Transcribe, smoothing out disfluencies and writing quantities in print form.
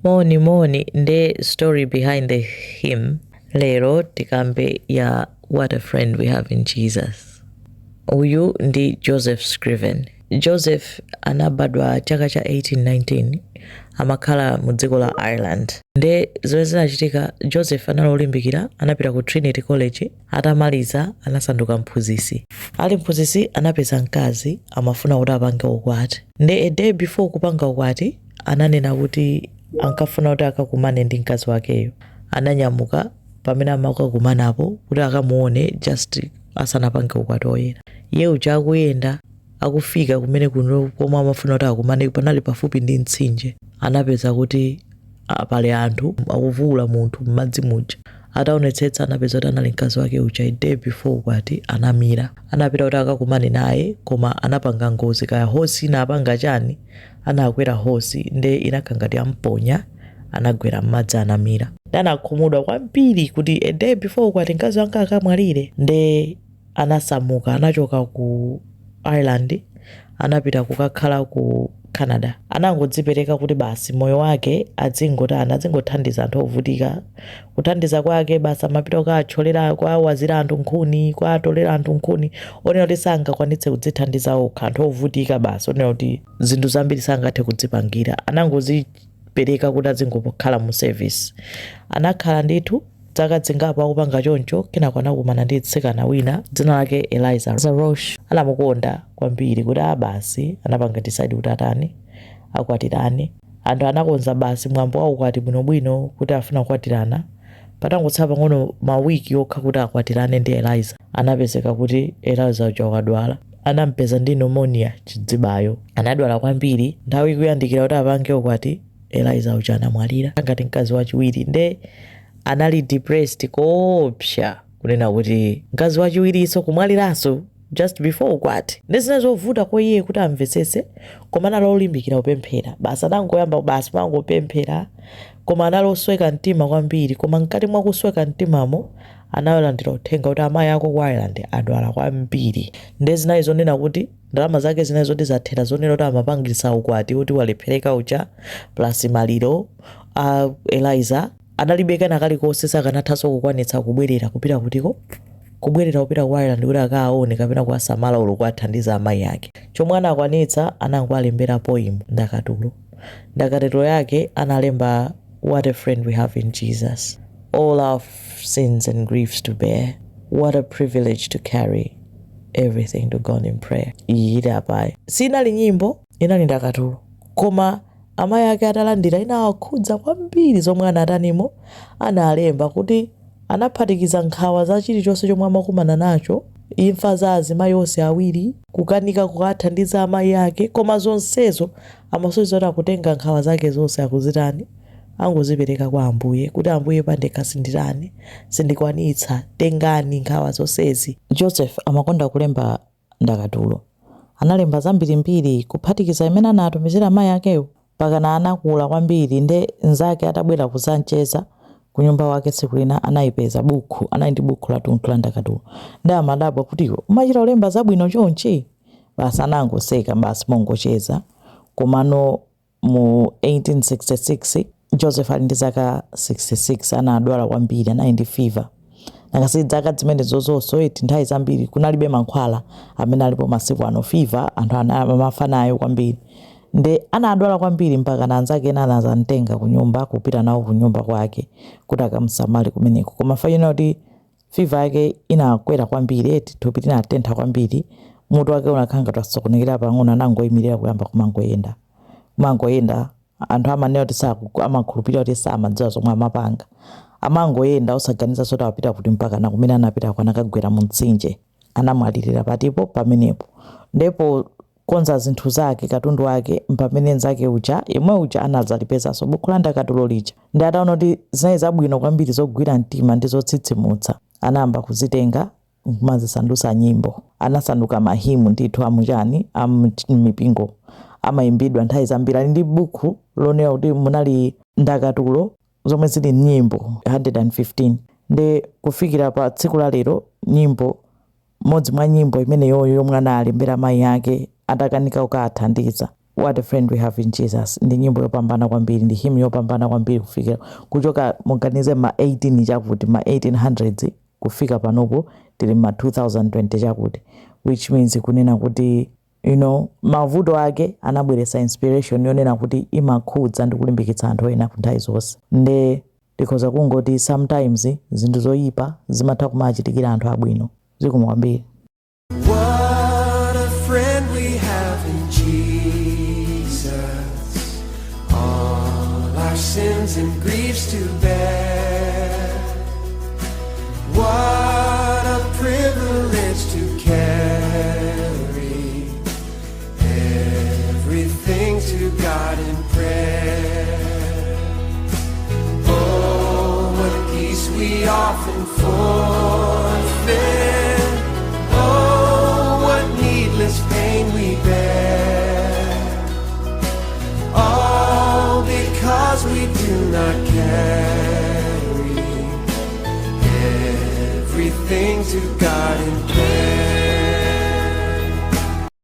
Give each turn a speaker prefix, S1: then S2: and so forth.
S1: Moni nde story behind the hymn lero tikambe ya what a friend we have in Jesus. Uyu ndi Joseph Scriven. Joseph anabadwa chaka cha 1819 amakhala mu dziko la Ireland. Nde zomwe zinachitika, Joseph analolimbikira anapita ku Trinity College, atamaliza anasanduka mphunzitsi. Ali mphunzitsi anapeza mkazi amafuna kuti apange ukwati. Nde a day before kupanga ukwati ananena kuti ankafuna kuti akakumane ndi mkazi wakeyo. Ananyamuka pamene amakakumanapo kuti akamuone just asanapange ukwati oyera. Iye uja akuyenda akufika kumene kuno komwe amafuna kuti akumane panali pafupi ndi mtsinje. Anapeza kuti pali anthu akuvula munthu m'madzi muja. Ataonetsetsa anapeza kuti anali mkazi wake uja. A day before ukwati anamira. Anapita kuti akakumane naye koma anapanga ngozi kaya hosi inapanga chani. Anakwera hosi nde inakangati amponya, anagwera m'madzi anamira. Anakhumudwa kwambiri kuti a day before ukwati mkazi wake akamwalire. Nde anasamuka, anachoka ku Ireland anapita kukakhala ku Canada. Anangodzipereka kuti basi moyo wake azingothandiza anthu ovutika. Kuthandiza kwake basi amapita kukacholera kwawazira anthu nkhuni, kwatolera anthu nkhuni. Onena kuti sangakwanitse kudzithandiza okha, anthu ovutika basi. Onena kuti zinthu zambiri sangathe kudzipangira. Anangozipereka kuti azingokhala mu service. Anakhala ndithu zaka zingapo akupanga choncho, kenako anakumana ndi mtsikana wina dzina lake Eliza Roche. Anamukonda kwambiri kuti basi anapanga decide kuti atani akwatirane. Anthu anakonza basi mwambo wa ukwati bwinobwino kuti afuna kukwatirana. Patangotsala pang'ono mawiki okha kuti akwatirane ndi Eliza, anapezeka kuti Eliza uja wakadwala. Anampeza ndi pneumonia chidzibayo. Anadwala kwambiri. Nthawi ikuyandikira kuti apange ukwati, Eliza uja anamwalira ngati mkazi wachiwiri. Nde anali depressed koopsa kunena kuti mkazi wachiwirinso kumwaliranso just before ukwati. Ndi zina zovuta kwa iye kuti amvetsetse, koma analolimbikira kupemphera. Basi anangoyamba basi mangopemphera, koma analosweka mtima kwambiri. Koma mkati mwa kusweka mtimamo analandira uthenga kuti amayi ako ku Ireland adwala kwambiri. Ndi zinayi zonena kuti ndalama zake zinayi zoti zathera, zonena kuti amapangisa ukwati kuti walephereka uja plus maliro. Eliza analibeka nakalikonse sakanathanso kukwanitsa kubwerera kupita kutiko, kubwerera kupita ku Ireland kuti akaone kapena kuwasamala ulo kuwathandiza amayi ake. Chomwe anakwanitsa anangowalembera poem ndakatulo. Ndakatulo yake analemba what a friend we have in Jesus. All our sins and griefs to bear. What a privilege to carry everything to God in prayer. Iyi apayi. Sinali nyimbo, inali ndakatulo. Koma amayi ake atalandira inawakhudza kwambiri zomwe anatanimo. Analemba kuti anaphatikiza nkhawa za chilichonse chomwe amakumana nacho, imfa za azimayi onse awiri, kukanika kukathandiza amayi ake, koma zonsezo amasozi akutenga nkhawa zake zonse akuzitani angozipereka kwa Ambuye kuti Ambuye pandekha sindikwanitsa, tengani nkhawa zonsezi. Joseph amakonda kulemba ndakatulo. Analemba zambirimbiri kuphatikiza imene anatumizira amayi akeyo pakana anakula kwambiri. Nde nzake atabwera kusancheza ku nyumba wake tsiku lina anayipeza buku, anali ndi buku la tunthu la ndakatulo. Nde amadabwa kuti umachita kulemba zabwino chonchi. Basi anangoseka basi mongocheza. Komano mu 1866 Joseph ali ndi zaka 66 anadwala kwambiri, anali ndi fever. Nakasi zaka zimene zozonso nthawi zambiri kunalibe mankhwala amene alipo masiku ano. Fever anthu amafa nayo kwambiri. Nde anadwala kwambiri mpaka anzake ena anazamtenga ku nyumba kupita nawo ku nyumba kwake kuti akamsamale kumeneko. Koma fayina kuti fever yake inakwera kwambiri, thupi linatentha kwambiri, mutu wake unakhala tasokonekera pang'ono. Anangoyimirira kuyamba kumangoyenda. Anthu amanena kuti amakhulupirira kuti samadziwa zomwe amapanga. Amangoyenda osaganiza zoti apita kuti mpaka na kumene anapita anakagwera mu mtsinje, anamwalirira patipo pamenepo. Ndipo konza zinthu zake katundu wake mpamene nzake uja yemwe uja anadzalipezanso buku la ndakatulo lija. Ndi ataona kuti zinali zabwino kwambiri zogwira mtima ndi zotsitsimutsa, anayamba kuzitenga kumazisandutsa nyimbo. Anasanduka mahimu ndithu amuchani amipingo amayimbidwa nthawi zambiri. Ali ndi buku lonena kuti munali ndakatulo zomwe zili nyimbo 115. Nde kufikira pa tsiku la lero nyimbo modzi mwa nyimbo imene yoyo yomwe analembera amayi ake atakanika kukathandiza
S2: What a Friend We Have in Jesus ndi nyimbo yopambana kwambiri, ndi hymn yopambana kwambiri kufikira kuchoka muganize ma 18 chakuti ma 1800s kufika panopo tili ma 2020 chakuti, which means kunena kuti mavuto ake anabweretsa inspiration yonena kuti imakhudza ndi kulimbikitsa anthu ena ku nthawi zonse. Nde tikhoza kungoti sometimes zinthu zoyipa zimatha kumachitikira anthu abwino. Zikomo kwambiri.
S3: What a friend we have in Jesus, all our sins and griefs to bear. What a privilege to carry everything to God in prayer. Oh, what peace we often forfeit. Oh, what needless pain we bear. All because we do not carry everything to God in prayer.